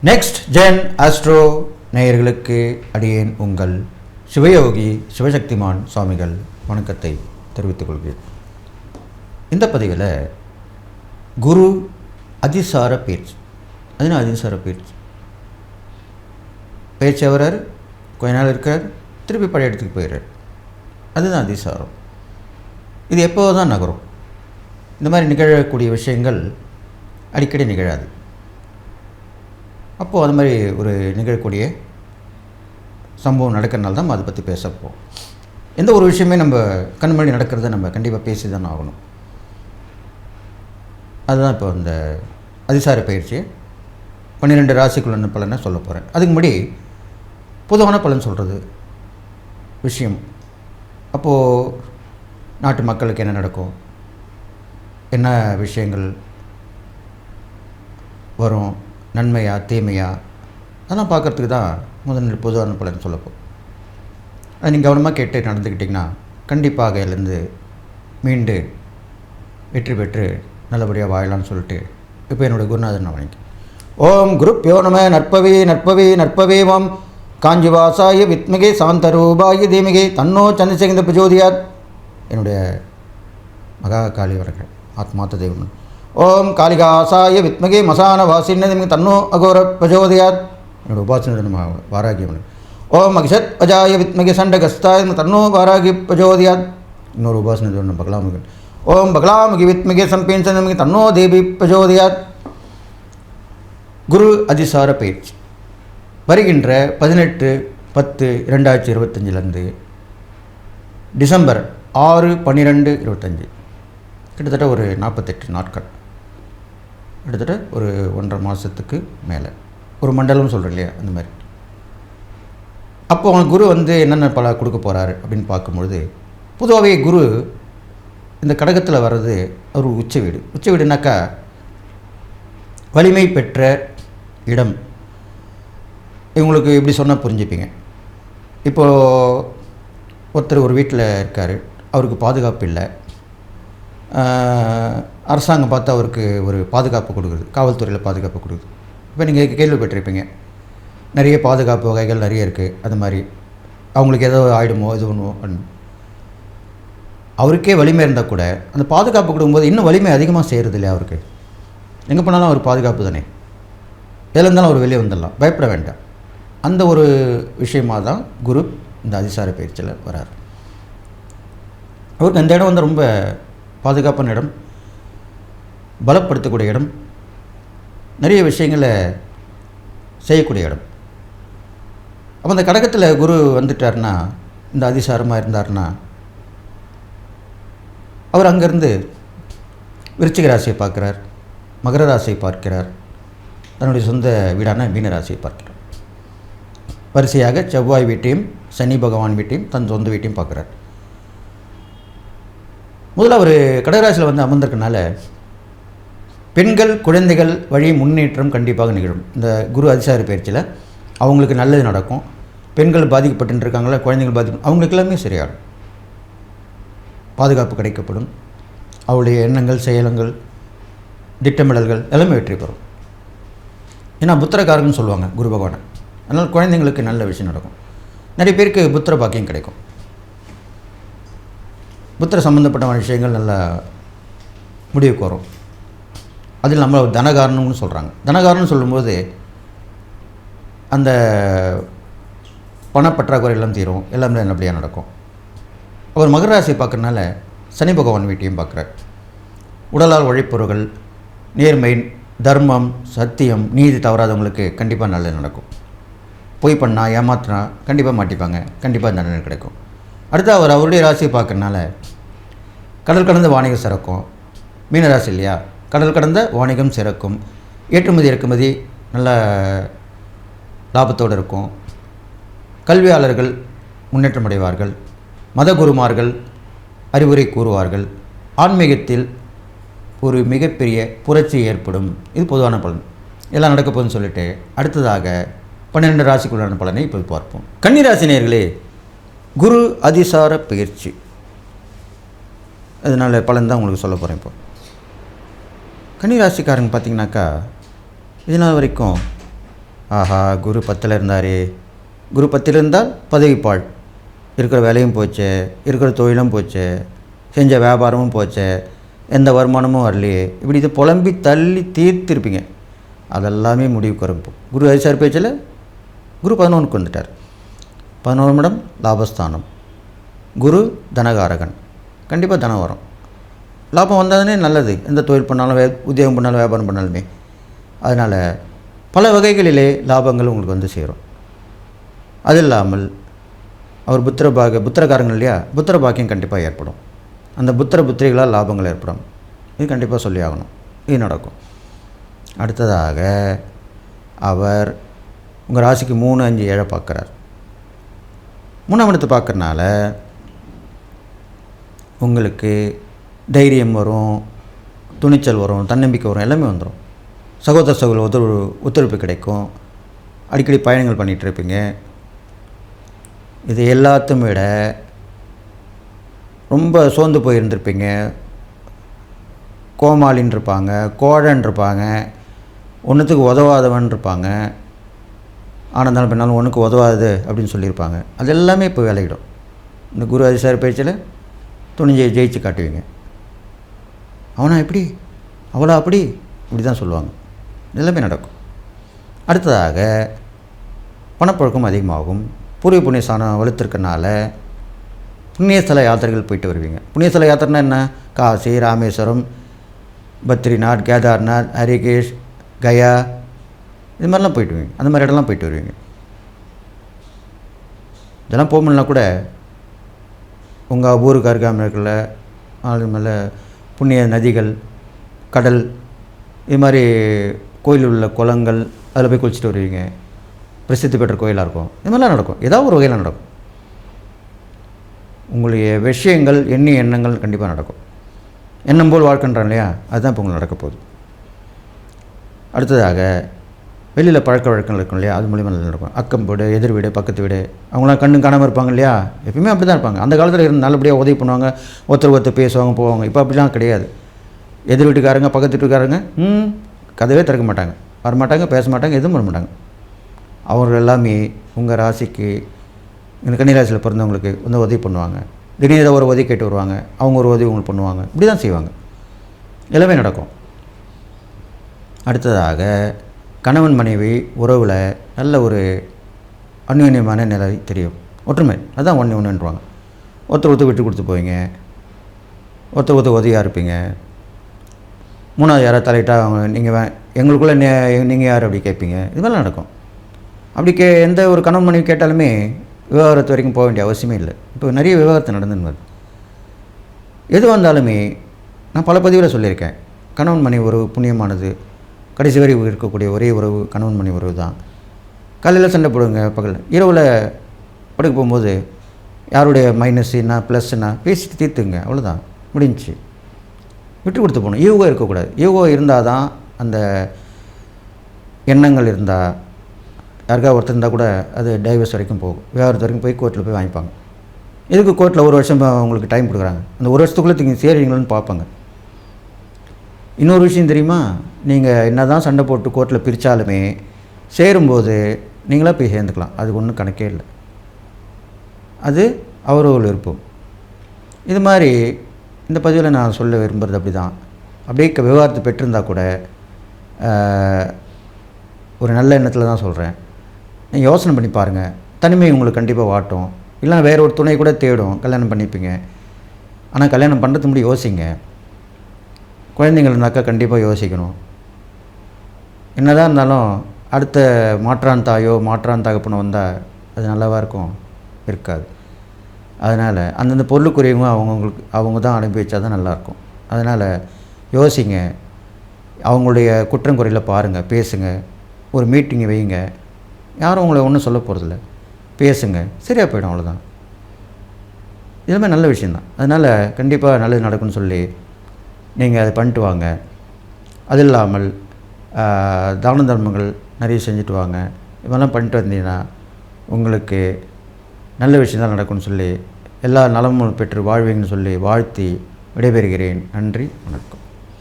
Next gen astro நேயர்களுக்கு அடியேன் உங்கள் சிவயோகி சிவசக்திமான் சுவாமிகள் வணக்கத்தை தெரிவித்துக் கொள்கிறேன். இந்த பதிவில் குரு அதிசார பயிற்சி. அதுனா அதிசார பயிற்சி வர்றார், கொஞ்ச நாள் இருக்கார், திருப்பி பழைய இடத்துக்கு போயிடுறார். அதுதான் அதிசாரம். இது எப்போது தான் நகரும். இந்த மாதிரி நிகழக்கூடிய விஷயங்கள் அடிக்கடி நிகழாது. அப்போது அது மாதிரி ஒரு நிகழக்கூடிய சம்பவம் நடக்கிறனால தான் நம்ம அதை பற்றி பேசப்போம். எந்த ஒரு விஷயமே நம்ம கண் முன்னாடி நடக்கிறத நம்ம கண்டிப்பாக பேசி தான் ஆகணும். அதுதான் இப்போ இந்த அதிசார பயிற்சியை 12 ராசிக்குள்ள பலனை சொல்ல போகிறேன். அதுக்கு முன்னாடி பொதுவான பலன் சொல்கிறது விஷயம். அப்போது நாட்டு மக்களுக்கு என்ன நடக்கும், என்ன விஷயங்கள் வரும், நன்மையா தீமையா, அதெல்லாம் பார்க்குறதுக்கு தான் முதல் பொதுவான பலன் சொல்லப்போம். அதை நீங்கள் கவனமாக கேட்டு நடந்துக்கிட்டிங்கன்னா கண்டிப்பாக இதுலேருந்து மீண்டு வெற்றி பெற்று நல்லபடியாக வாழலாம்னு சொல்லிட்டு இப்போ என்னுடைய குருநாதன் நான் வணங்கி ஓம் குருப்யோ நம நற்பவே நற்பவே நற்பவேவம் காஞ்சிவாசாய வித்மகே சாந்தரூபாய தீமிகே தன்னோ சந்திரசேகர பிரஜோதியாத். என்னுடைய மகா காளி வணக்கம், ஆத்மார்த்த தெய்வம். ஓம் காளிகாசாய வித்மகே மசான வாசின்னு தன்னோ அகோர பிரஜோதயாத். என்னோட உபாசனை நம்ம வாராகியவன். ஓம் அகிஷத் அஜாய வித்மகே சண்டகஸ்தாய தன்னோ வாராகி பிரஜோதயாத். இன்னொரு உபாசனை நம்ம பகலாமுகன். ஓம் பகலாமுகி வித்மகே சம்பேன்சனமிகே தன்னோ தேவி பிரஜோதயாத். குரு அதிசார பயிற்சி வருகின்ற 18/10/2025 டிசம்பர் 6/12/25, கிட்டத்தட்ட ஒரு 48 நாட்கள், கிட்டத்தட்ட ஒரு 1.5 மாதத்துக்கு மேலே, ஒரு மண்டலம் சொல்கிறேன் இல்லையா, அந்த மாதிரி. அப்போ அவங்க குரு என்னென்ன பல கொடுக்க போகிறாரு அப்படின்னு பார்க்கும்பொழுது, பொதுவாகவே குரு இந்த கடகத்தில் வர்றது ஒரு உச்ச வீடு. உச்ச வீடுனாக்கா வலிமை பெற்ற இடம். இவங்களுக்கு எப்படி சொன்னால் புரிஞ்சுப்பீங்க. இப்போது ஒருத்தர் ஒரு வீட்டில் இருக்கார், அவருக்கு பாதுகாப்பு இல்லை. அரசாங்கம் பார்த்து அவருக்கு ஒரு பாதுகாப்பு கொடுக்குது, காவல்துறையில் பாதுகாப்பு கொடுக்குது. இப்போ நீங்கள் கேள்விப்பட்டிருப்பீங்க, நிறைய பாதுகாப்பு வகைகள் நிறைய இருக்குது. அது மாதிரி அவங்களுக்கு ஏதோ ஆகிடுமோ இது ஒன்றும் அப்படின்னு. அவருக்கே வலிமை இருந்தால் கூட அந்த பாதுகாப்பு கொடுக்கும்போது இன்னும் வலிமை அதிகமாக செய்கிறது இல்லையா அவருக்கு. எங்கே போனாலும் அவர் பாதுகாப்பு தானே, எதில் இருந்தாலும் அவர் வெளியே வந்துடலாம், பயப்பட வேண்டாம். அந்த ஒரு விஷயமாக தான் குரு இந்த அதிசார பயிற்சியில் வரார். அவருக்கு அந்த இடம் ரொம்ப பாதுகாப்பான இடம், பலப்படுத்தக்கூடிய இடம், நிறைய விஷயங்களை செய்யக்கூடிய இடம். அப்போ அந்த கடகத்தில் குரு வந்துட்டார்னா, இந்த அதிசாரமாக இருந்தார்னா, அவர் அங்கேருந்து விருச்சிக ராசியை பார்க்குறார், மகர ராசியை பார்க்கிறார், தன்னுடைய சொந்த வீடான மீன ராசியை பார்க்கிறார். வரிசையாக செவ்வாய் வீட்டையும் சனி பகவான் வீட்டையும் தன் சொந்த வீட்டையும் பார்க்குறார். முதல்ல அவர் கடகராசியில் அமர்ந்திருக்கனால பெண்கள் குழந்தைகள் வழி முன்னேற்றம் கண்டிப்பாக நிகழும். இந்த குரு அதிசார பயிற்சியில் அவங்களுக்கு நல்லது நடக்கும். பெண்கள் பாதிக்கப்பட்டு இருக்காங்களா, குழந்தைகள் அவங்களுக்கு எல்லாமே சரியாகும். பாதுகாப்பு கிடைக்கப்படும். அவருடைய எண்ணங்கள் செயலங்கள் திட்டமிடல்கள் எல்லாமே வெற்றி பெறும். ஏன்னா புத்திரக்காரங்கன்னு சொல்லுவாங்க குரு பகவானை. அதனால் குழந்தைங்களுக்கு நல்ல விஷயம் நடக்கும். நிறைய பேருக்கு புத்திர பாக்கியம் கிடைக்கும். புத்திர சம்மந்தப்பட்ட விஷயங்கள் நல்ல முடிவுக்கு வரும். அதில் நம்ம தனகாரணம்னு சொல்கிறாங்க. தனகாரணம்னு சொல்லும்போது அந்த பணப்பற்றாக்குறை எல்லாம் தீரும், எல்லாமே நல்லபடியாக நடக்கும். அவர் மகர ராசியை பார்க்கறனால சனி பகவான் வீட்டையும் பார்க்குறார். உடலால் உழைப்பவர்கள், நேர்மை, தர்மம், சத்தியம், நீதி தவறாதவங்களுக்கு கண்டிப்பாக நல்லது நடக்கும். பொய் பண்ணால் ஏமாத்தினா கண்டிப்பாக மாட்டிப்பாங்க, கண்டிப்பாக தண்டனை கிடைக்கும். அடுத்து அவர் அவருடைய ராசியை பார்க்கறனால கடல் கடந்த வாணிகம் சிறக்கும். மீனராசி இல்லையா, கடல் கடந்த வாணிகம் சிறக்கும். ஏற்றுமதி இறக்குமதி நல்ல லாபத்தோடு இருக்கும். கல்வியாளர்கள் முன்னேற்றம் அடைவார்கள். மத குருமார்கள் அறிவுரை கூறுவார்கள். ஆன்மீகத்தில் ஒரு மிகப்பெரிய புரட்சி ஏற்படும். இது பொதுவான பலன். எல்லாம் நடக்க போகுதுன்னு சொல்லிட்டு அடுத்ததாக 12 ராசிக்குள்ளான பலனை இப்போ பார்ப்போம். கன்னிராசி நேயர்களே, குரு அதிசார பயிற்சி, அதனால் பலன் தான் உங்களுக்கு சொல்ல போகிறேன். இப்போ கன்னிராசிக்காரங்க பார்த்திங்கனாக்கா, இதனால் வரைக்கும் ஆஹா குரு 10ல் இருந்தார், குரு 10ல் இருந்தால் பதவிப்பாழ், இருக்கிற வேலையும் போச்சு, இருக்கிற தொழிலும் போச்சு, செஞ்ச வியாபாரமும் போச்சு, எந்த வருமானமும் வரலையே, இப்படி இதை புலம்பி தள்ளி தீர்த்திருப்பீங்க. அதெல்லாமே முடிவுக்கு வரும். குரு அதிசார பேச்சில் குரு 11க்கு வந்துட்டார். 11 இடம் லாபஸ்தானம், குரு தனகாரகன், கண்டிப்பாக தனம் வரும். லாபம் வந்ததுனே நல்லது. எந்த தொழில் பண்ணாலும் உத்தியோகம் பண்ணாலும் வியாபாரம் பண்ணாலுமே. அதனால் பல வகைகளிலே லாபங்கள் உங்களுக்கு வந்து சேரும். அது இல்லாமல் அவர் புத்திரகாரங்கள் இல்லையா, புத்திர பாக்கியம் கண்டிப்பாக ஏற்படும். அந்த புத்திரிகளால் லாபங்கள் ஏற்படும். இது கண்டிப்பாக சொல்லி ஆகணும். இது நடக்கும். அடுத்ததாக அவர் உங்கள் ராசிக்கு 3, 5, 7 பார்க்குறார். 3ஆம் இடத்தை பார்க்குறனால உங்களுக்கு தைரியம் வரும், துணிச்சல் வரும், தன்னம்பிக்கை வரும், எல்லாமே வந்துடும். சகோதர ஒத்துழைப்பு கிடைக்கும். அடிக்கடி பயணங்கள் பண்ணிகிட்டு இருப்பீங்க. இது எல்லாத்தையும் விட ரொம்ப சோர்ந்து போயிருந்திருப்பீங்க. கோமாளின்னு இருப்பாங்க, கோழன் இருப்பாங்க, ஒன்றுத்துக்கு உதவாதவன் இருப்பாங்க. ஆனந்தாலும் பின்னாலும் ஒன்றுக்கு உதவாது அப்படின்னு சொல்லியிருப்பாங்க. அது எல்லாமே இப்போ விலகிடும். இந்த குரு அதிசார பேச்சில் துணிஞ்சை ஜெயிச்சு காட்டுவீங்க. அவனா எப்படி, அவளா அப்படி, இப்படி தான் சொல்லுவாங்க. எல்லாமே நடக்கும். அடுத்ததாக பணப்பழக்கம் அதிகமாகும். பூர்வீக புண்ணிய ஸ்தானம் வலுத்திருக்கனால புண்ணியஸ்தல யாத்திரைகள் போயிட்டு வருவீங்க. புண்ணியஸ்தல யாத்திரைனா என்ன? காசி, ராமேஸ்வரம், பத்ரிநாத், கேதார்நாத், ஹரிகேஷ், கயா, இது மாதிரிலாம் போயிட்டு வருவீங்க. அந்த மாதிரி இடம்லாம் போயிட்டு வருவீங்க. இதெல்லாம் போக முடியலனா கூட உங்கள் ஊருக்கு அருகாமல் இருக்கல அது மேலே புண்ணிய நதிகள், கடல், இது மாதிரி கோயில் உள்ள குளங்கள், அதில் போய் குளிச்சுட்டு வருவீங்க. பிரசித்தி பெற்ற கோயிலாக இருக்கும். இது மாதிரிலாம் நடக்கும். ஏதாவது ஒரு வகையில் நடக்கும். உங்களுடைய விஷயங்கள், எண்ணிய எண்ணங்கள் கண்டிப்பாக நடக்கும். எண்ணம் போல் வாழ்க்கைன்றான் இல்லையா, அதுதான் இப்போ உங்களுக்கு நடக்க போகுது. அடுத்ததாக வெளியில் பழக்க வழக்கங்கள் இருக்கும் இல்லையா, அது மூலிமா நல்லா நடக்கும். அக்கம் வீடு, எதிர் வீடு, பக்கத்து வீடு, அவங்களாம் கண்ணு காணாமல் இருப்பாங்க இல்லையா, எப்பயுமே அப்படி தான் இருப்பாங்க. அந்த காலத்தில் இருந்து நல்லபடியாக உதவி பண்ணுவாங்க, ஒருத்தர் பேசுவாங்க, போவாங்க. இப்போ அப்படிலாம் கிடையாது. எதிர் வீட்டுக்காரங்க, பக்கத்து வீட்டுக்காரங்க கதவே திறக்க மாட்டாங்க, வரமாட்டாங்க, பேச மாட்டாங்க, எதுவும் பண்ண மாட்டாங்க. அவர்கள் எல்லாமே உங்கள் ராசிக்கு, இந்த கன்னிராசியில் பிறந்தவங்களுக்கு வந்து உதவி பண்ணுவாங்க. திடீர்னு ஒரு உதவி கேட்டு வருவாங்க, அவங்க ஒரு உதவி உங்களுக்கு பண்ணுவாங்க. இப்படி தான் செய்வாங்க. எல்லாமே நடக்கும். அடுத்ததாக கணவன் மனைவி உறவில் நல்ல ஒரு அந்யோன்யமான நிலை தெரியும். ஒற்றுமை, அதுதான் ஒன்றுன்றாங்க. ஒருத்தர் விட்டு கொடுத்து போவீங்க, ஒருத்தர் உதவியாக இருப்பீங்க. மூணாவது யாராவது தலையிட்டால் அவங்க நீங்கள் எங்களுக்குள்ளே நீங்கள் யார் அப்படி கேட்பீங்க. இது மாதிரிலாம் நடக்கும். அப்படி எந்த ஒரு கணவன் மனைவி கேட்டாலுமே விவாகரத்து வரைக்கும் போக வேண்டிய அவசியமே இல்லை. இப்போ நிறைய விவாகரத்து நடந்துன்னு வருது. எது வந்தாலுமே நான் பல பதிவில் சொல்லியிருக்கேன், கணவன் மனைவி உறவு புண்ணியமானது. கடைசி வரை இருக்கக்கூடிய ஒரே உறவு கணவன் மனைவி உறவு தான். காலையில் சண்டை போடுங்க, பகல் இரவில் படுக்க போகும்போது யாருடைய மைனஸ் என்ன ப்ளஸ் என்ன பேசிட்டு தீர்த்துங்க, அவ்வளோதான், முடிஞ்சிச்சு. விட்டு கொடுத்து போகணும். ஈகோ இருக்கக்கூடாது. ஈகோ இருந்தால் தான் அந்த எண்ணங்கள் இருந்தால், யாருக்காக ஒருத்தர் இருந்தால் கூட அது டைவர்ஸ் வரைக்கும் போகும். விவாகரத்து வரைக்கும் போய் கோர்ட்டில் போய் வாங்கிப்பாங்க. இதுக்கு கோர்ட்டில் 1 வருஷம் உங்களுக்கு டைம் கொடுக்குறாங்க. அந்த 1 வருஷத்துக்குள்ளே நீங்கள் சேருவீங்களான்னு பார்ப்பாங்க. இன்னொரு விஷயம் தெரியுமா, நீங்கள் என்ன தான் சண்டை போட்டு கோர்ட்டில் பிரித்தாலுமே சேரும்போது நீங்களாக போய் சேர்ந்துக்கலாம். அது ஒன்றும் கணக்கே இல்லை. அது அவரோட விருப்பம். இது மாதிரி இந்த பதிவில் நான் சொல்ல விரும்புகிறது அப்படி தான். அப்படியே விவாகரத்து பெற்றிருந்தால் கூட ஒரு நல்ல எண்ணத்தில் தான் சொல்கிறேன். நீங்கள் யோசனை பண்ணி பாருங்கள். தனிமை உங்களுக்கு கண்டிப்பாக வாட்டும், இல்லைனா வேறு ஒரு துணை கூட தேடும், கல்யாணம் பண்ணிப்பீங்க. ஆனால் கல்யாணம் பண்ணுறதுக்கு முன்னாடி யோசிங்க. குழந்தைங்கள் இருந்தாக்கா கண்டிப்பாக யோசிக்கணும். என்னதான் இருந்தாலும் அடுத்த மாற்றான் தாயோ மாற்றான் தகப்பனோ வந்தால் அது நல்லாவாக இருக்கும், இருக்காது. அதனால் அந்தந்த பொருளுக்குரியவங்க அவங்க தான் அனுபவிச்சா தான் நல்லாயிருக்கும். அதனால் யோசிங்க. அவங்களுடைய குற்றம் குறையில் பாருங்கள், பேசுங்க. ஒரு மீட்டிங்கை வைங்க. யாரும் உங்களை ஒன்றும் சொல்ல போகிறதில்ல. பேசுங்க, சரியாக போய்டும், அவ்வளோதான். இதுவுமே நல்ல விஷயந்தான். அதனால் கண்டிப்பாக நல்லது நடக்கும்னு சொல்லி நீங்கள் அதை பண்ணிட்டு வாங்க. அது இல்லாமல் தான தர்மங்கள் நிறைய செஞ்சுட்டு வாங்க. இதெல்லாம் பண்ணிட்டு வந்தீங்கன்னா உங்களுக்கு நல்ல விஷயம் தான் நடக்கும்னு சொல்லி, எல்லா நலமும் பெற்று வாழ்வீங்கன்னு சொல்லி வாழ்த்தி விடைபெறுகிறேன். நன்றி, வணக்கம்.